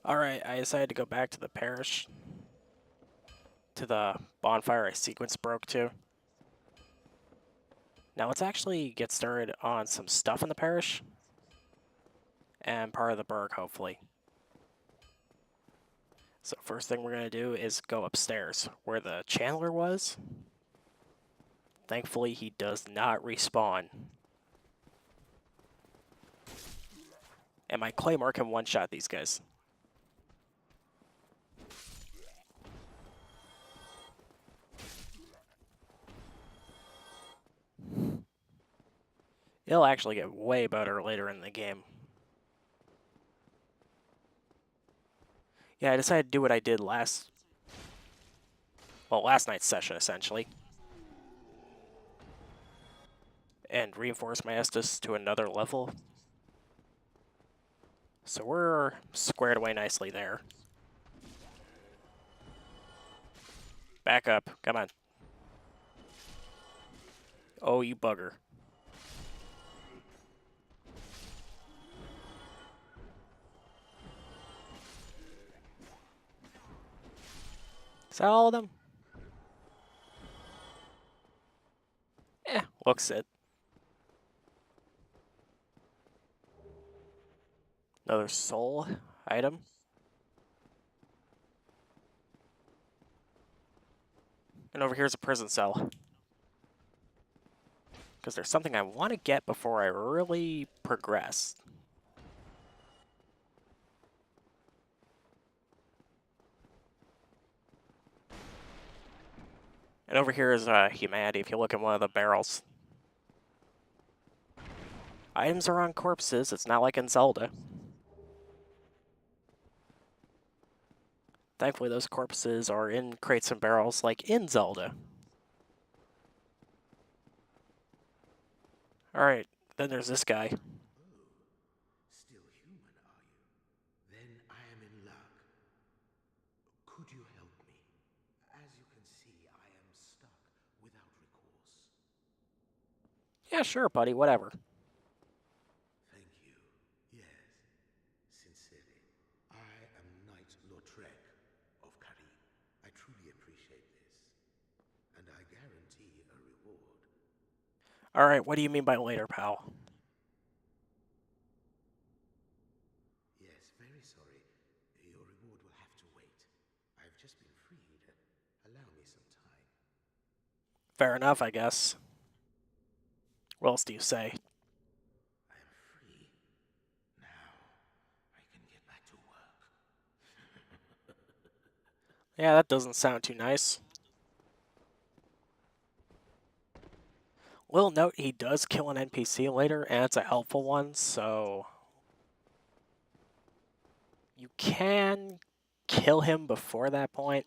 Alright, I decided to go back to the parish. To the bonfire I sequence broke to. Now let's actually get started on some stuff in the parish. And part of the burg, hopefully. So first thing we're going to do is go upstairs, where the Chandler was. Thankfully, he does not respawn. And my Claymore can one-shot these guys. It'll actually get way better later in the game. Yeah, I decided to do what I did last night's session, essentially. And reinforce my Estus to another level. So we're squared away nicely there. Back up, come on. Oh, you bugger. Is that all of them? Looks it. Another soul item. And over here's a prison cell. Because there's something I want to get before I really progress. And over here is humanity, if you look at one of the barrels. Items are on corpses, it's not like in Zelda. Thankfully those corpses are in crates and barrels like in Zelda. Alright, then there's this guy. Still human, are you? Then I am in luck. Could you help me? As you can see, I am stuck without recourse. Yeah, sure, buddy, whatever. Thank you. Yes, sincerely. I am Knight Lautrec of Karim. I truly appreciate this. And I guarantee a reward. Alright, what do you mean by later, pal? Yes, very sorry. Your reward will have to wait. I've just been freed. Allow me some time. Fair enough, I guess. What else do you say? I am free. Now, I can get back to work. Yeah, that doesn't sound too nice. Little note, he does kill an NPC later, and it's a helpful one, so... You can kill him before that point.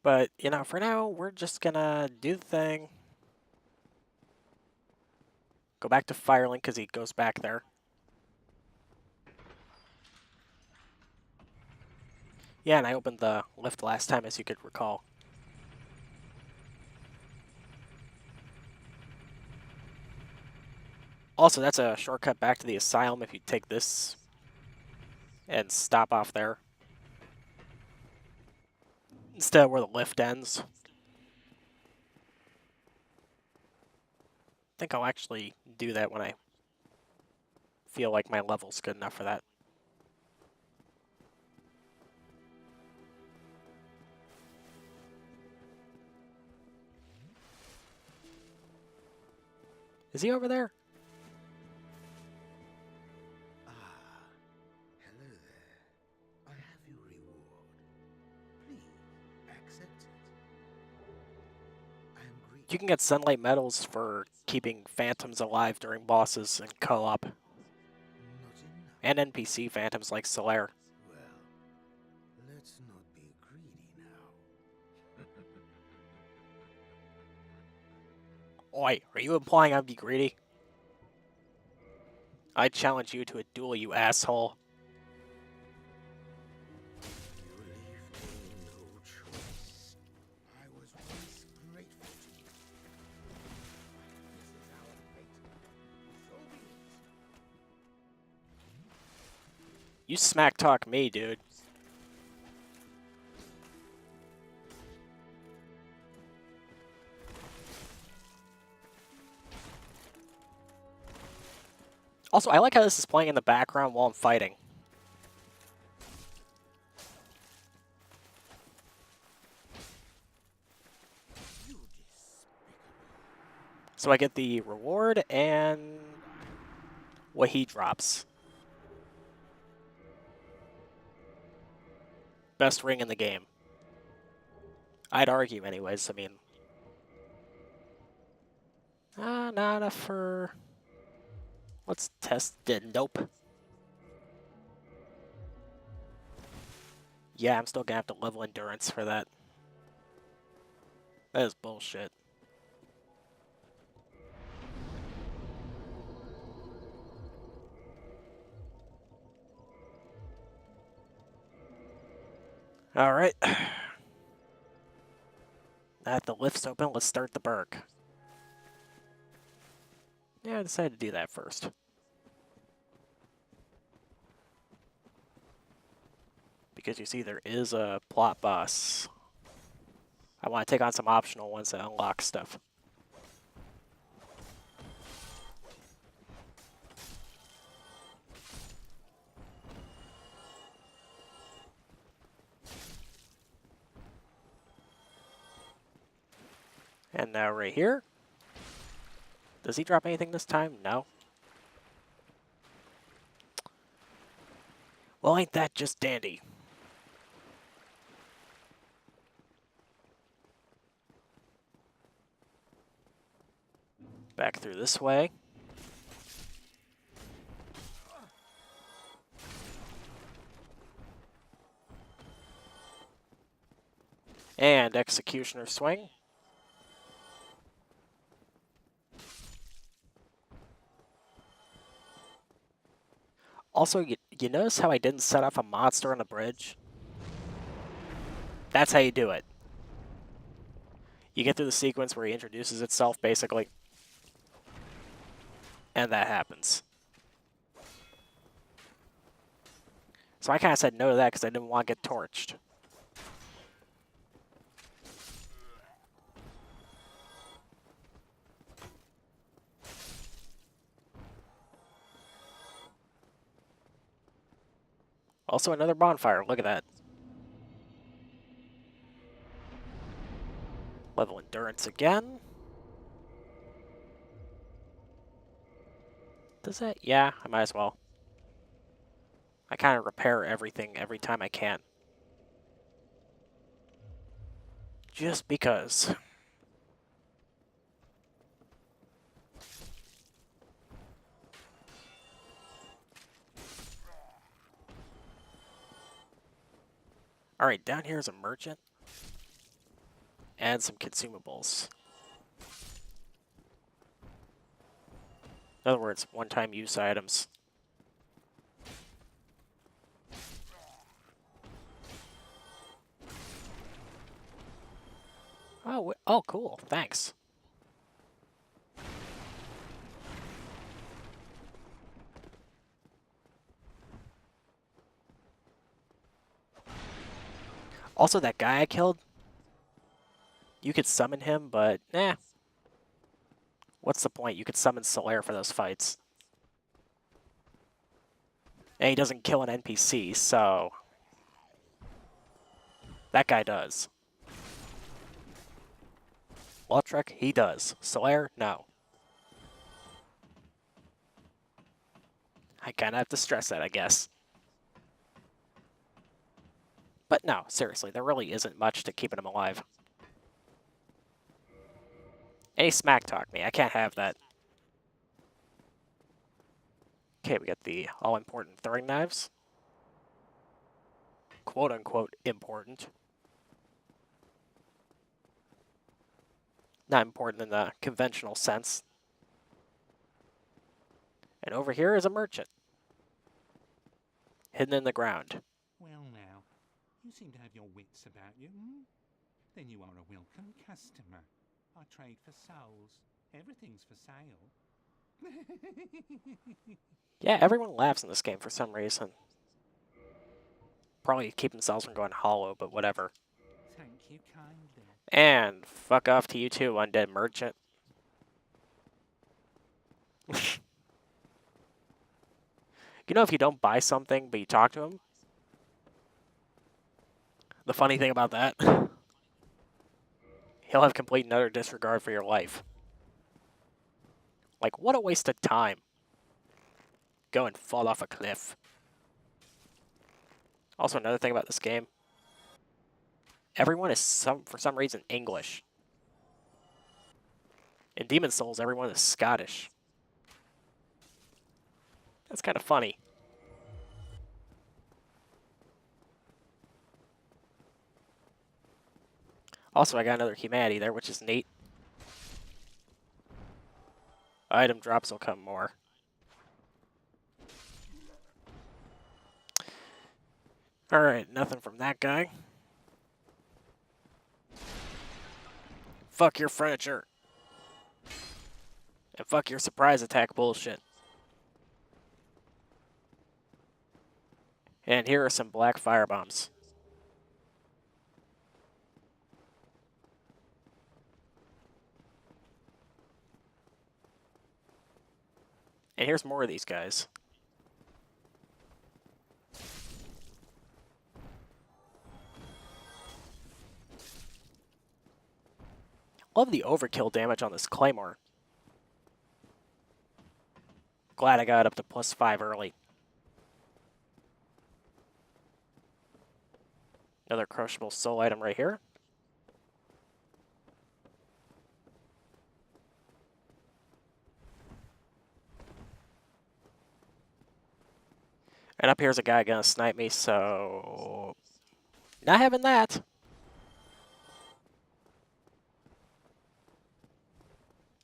But, you know, for now, we're just gonna do the thing. Go back to Firelink, because he goes back there. Yeah, and I opened the lift last time, as you could recall. Also, that's a shortcut back to the asylum if you take this and stop off there. Instead of where the lift ends. I think I'll actually do that when I feel like my level's good enough for that. Is he over there? Hello there. I have your reward. Please, accept it. I am grateful. You can get sunlight medals for keeping phantoms alive during bosses in co-op. Not enough. And NPC phantoms like Solaire. Well, let's not be greedy now. Oi, are you implying I'd be greedy? I challenge you to a duel, you asshole. You leave me no choice. I was once grateful to you. This is our fate. So be it. You smack talk me, dude. Also, I like how this is playing in the background while I'm fighting. So I get the reward and what he drops. Best ring in the game. I'd argue anyways, I mean... not enough for... Let's test it. Nope. Yeah, I'm still gonna have to level endurance for that. That is bullshit. Alright. Now that the lift's open, let's start the Burg. Yeah, I decided to do that first. Because you see, there is a plot boss. I want to take on some optional ones that unlock stuff. And now right here. Does he drop anything this time? No. Well, ain't that just dandy? Back through this way. And Executioner Swing. Also, you notice how I didn't set off a monster on the bridge? That's how you do it. You get through the sequence where he introduces itself, basically. And that happens. So I kind of said no to that because I didn't want to get torched. Also another bonfire, look at that. Level endurance again. Does that? Yeah, I might as well. I kind of repair everything every time I can. Just because. Alright, down here is a merchant. And some consumables. In other words, one-time use items. Oh, cool. Thanks. Also, that guy I killed, you could summon him, but what's the point? You could summon Solaire for those fights. And he doesn't kill an NPC, so... That guy does. Lautrec, he does. Solaire, no. I kind of have to stress that, I guess. But no, seriously, there really isn't much to keeping him alive. And he smack talked me. I can't have that. Okay, we got the all-important throwing knives. Quote-unquote important. Not important in the conventional sense. And over here is a merchant. Hidden in the ground. Well now, you seem to have your wits about you, hmm? Then you are a welcome customer. I trade for souls. Everything's for sale. Yeah, everyone laughs in this game for some reason. probably keep themselves from going hollow, but whatever. Thank you kindly. And fuck off to you too, Undead Merchant. You know, if you don't buy something, but you talk to him, the funny thing about that, he'll have complete and utter disregard for your life. Like, what a waste of time. Go and fall off a cliff. Also, another thing about this game, everyone is for some reason English. In Demon Souls, everyone is Scottish. That's kind of funny. Also, I got another humanity there, which is neat. Item drops will come more. Alright, nothing from that guy. Fuck your furniture. And fuck your surprise attack bullshit. And here are some black firebombs. And here's more of these guys. Love the overkill damage on this claymore. Glad I got up to +5 early. Another crushable soul item right here. And up here's a guy gonna snipe me, so... Not having that.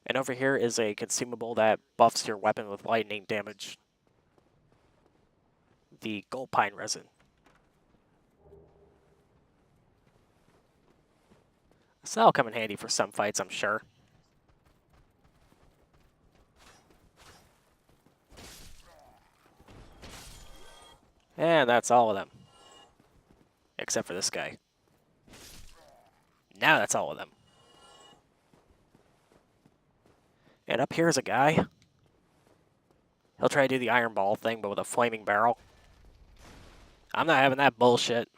And over here is a consumable that buffs your weapon with lightning damage. The gold pine resin. So that'll come in handy for some fights, I'm sure. And that's all of them. Except for this guy. Now that's all of them. And up here's a guy. He'll try to do the iron ball thing, but with a flaming barrel. I'm not having that bullshit.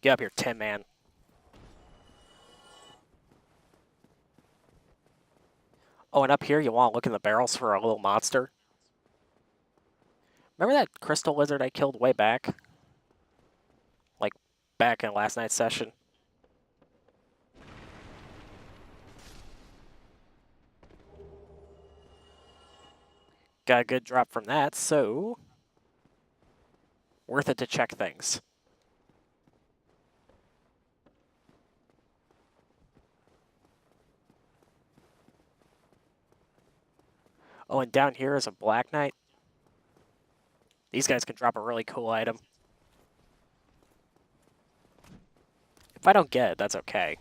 Get up here, Tin Man. Oh, and up here you want to look in the barrels for a little monster. Remember that crystal lizard I killed way back? Like, back in last night's session? Got a good drop from that, so... worth it to check things. Oh, and down here is a Black Knight. These guys can drop a really cool item. If I don't get it, that's okay.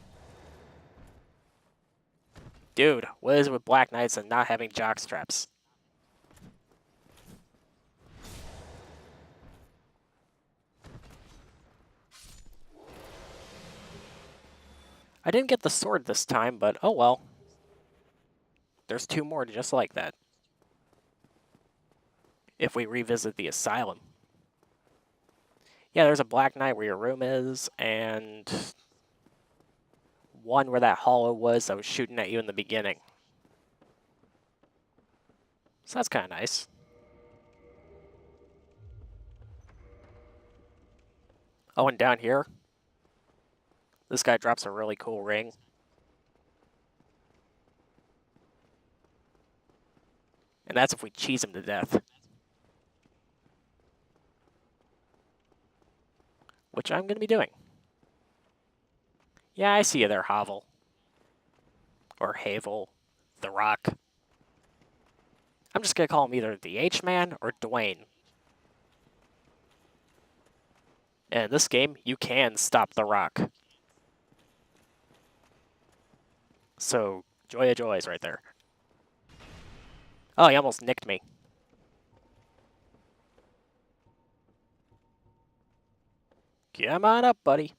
Dude, what is it with Black Knights and not having jock straps? I didn't get the sword this time, but oh well. There's 2 more just like that. If we revisit the asylum. Yeah, there's a Black Knight where your room is, and... one where that hollow was that was shooting at you in the beginning. So that's kind of nice. Oh, and down here, this guy drops a really cool ring. And that's if we cheese him to death. Which I'm going to be doing. Yeah, I see you there, Havel. Or Havel. The Rock. I'm just going to call him either the H-Man or Dwayne. And in this game, you can stop the Rock. So, joy of joys right there. Oh, he almost nicked me. Come on up, buddy.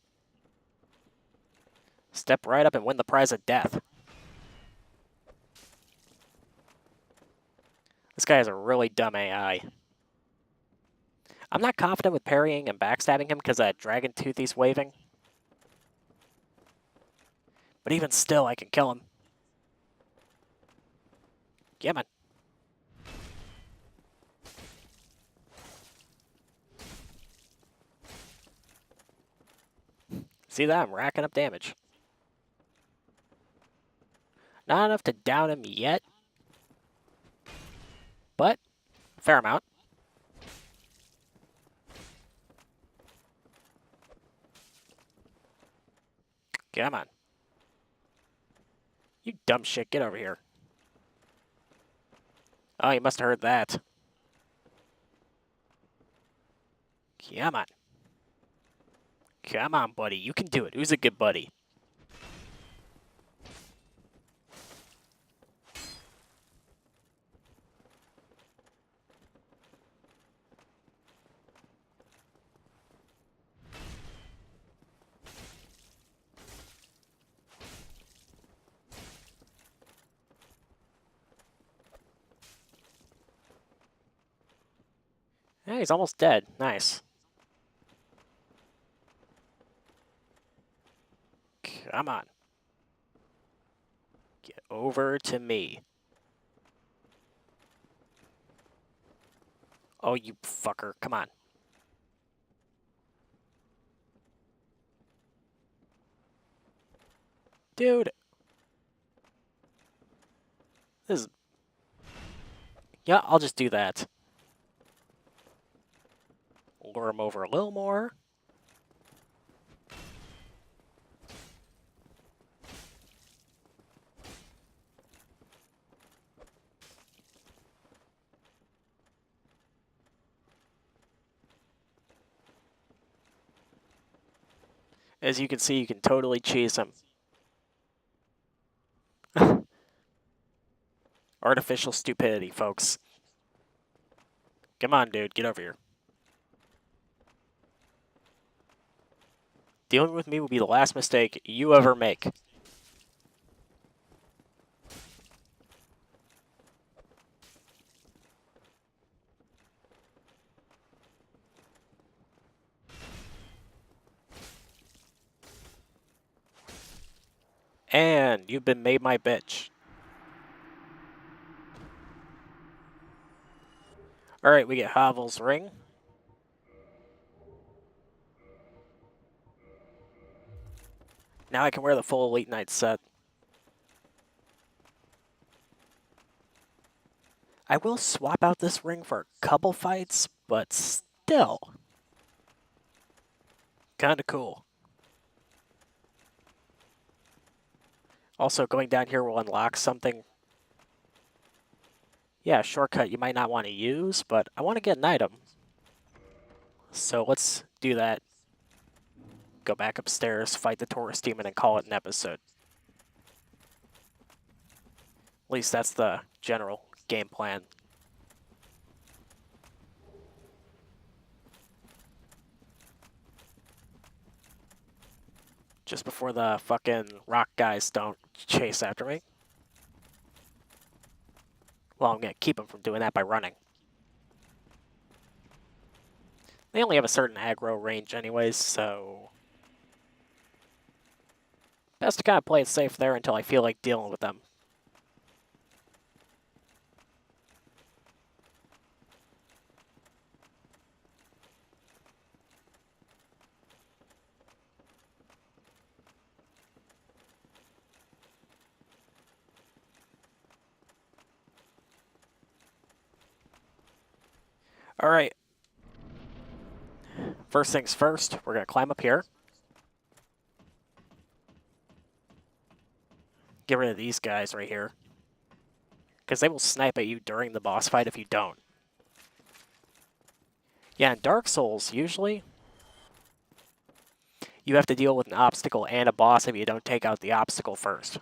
Step right up and win the prize of death. This guy is a really dumb AI. I'm not confident with parrying and backstabbing him because that dragon tooth he's waving. But even still, I can kill him. Come on. See that? I'm racking up damage. Not enough to down him yet. But, fair amount. Come on. You dumb shit, get over here. Oh, you must have heard that. Come on. Come on, buddy. You can do it. Who's a good buddy? Hey, he's almost dead. Nice. Come on. Get over to me. Oh, you fucker. Come on. Dude. This is... Yeah, I'll just do that. Lure him over a little more. As you can see, you can totally cheese him. Artificial stupidity, folks. Come on, dude. Get over here. Dealing with me will be the last mistake you ever make. And you've been made my bitch. Alright, we get Havel's ring. Now I can wear the full Elite Knight set. I will swap out this ring for a couple fights, but still. Kinda cool. Also, going down here will unlock something. Yeah, a shortcut you might not want to use, but I want to get an item. So let's do that. Go back upstairs, fight the Taurus Demon, and call it an episode. At least that's the general game plan. Just before the fucking rock guys don't chase after me. Well, I'm gonna keep them from doing that by running. They only have a certain aggro range anyways, so... Best to kind of play it safe there until I feel like dealing with them. Alright. First things first, we're gonna climb up here. Get rid of these guys right here. Because they will snipe at you during the boss fight if you don't. Yeah, in Dark Souls, usually, you have to deal with an obstacle and a boss if you don't take out the obstacle first.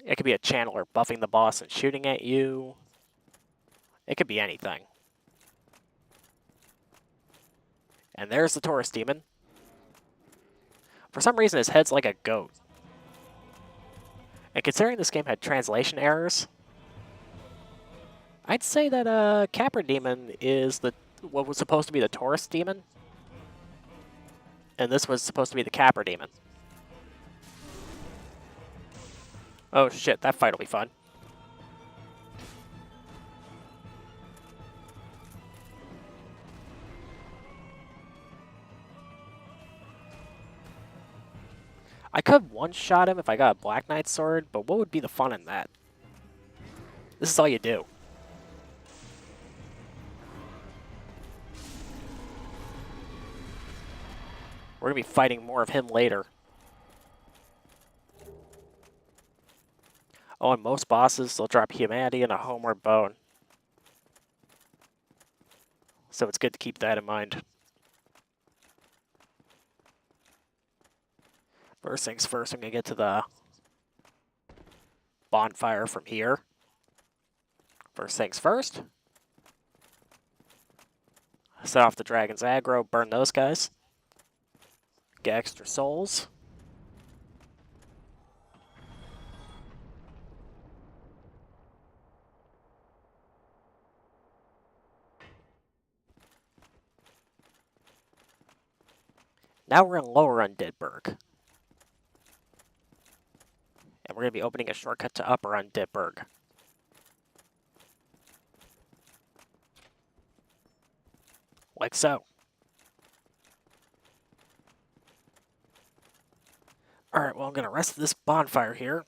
It could be a channeler buffing the boss and shooting at you. It could be anything. And there's the Taurus Demon. For some reason, his head's like a goat. And considering this game had translation errors, I'd say that Capra Demon is what was supposed to be the Taurus Demon. And this was supposed to be the Capra Demon. Oh shit, that fight will be fun. I could one-shot him if I got a Black Knight sword, but what would be the fun in that? This is all you do. We're gonna be fighting more of him later. Oh, and most bosses, they'll drop humanity and a homeward bone. So it's good to keep that in mind. First things first, I'm gonna get to the bonfire from here. First things first. Set off the dragon's aggro, burn those guys. Get extra souls. Now we're in Lower Undead Burg. And we're going to be opening a shortcut to Upper Undead Burg. Like so. Alright, well I'm going to rest this bonfire here.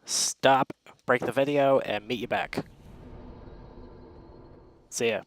Stop, break the video, and meet you back. See ya.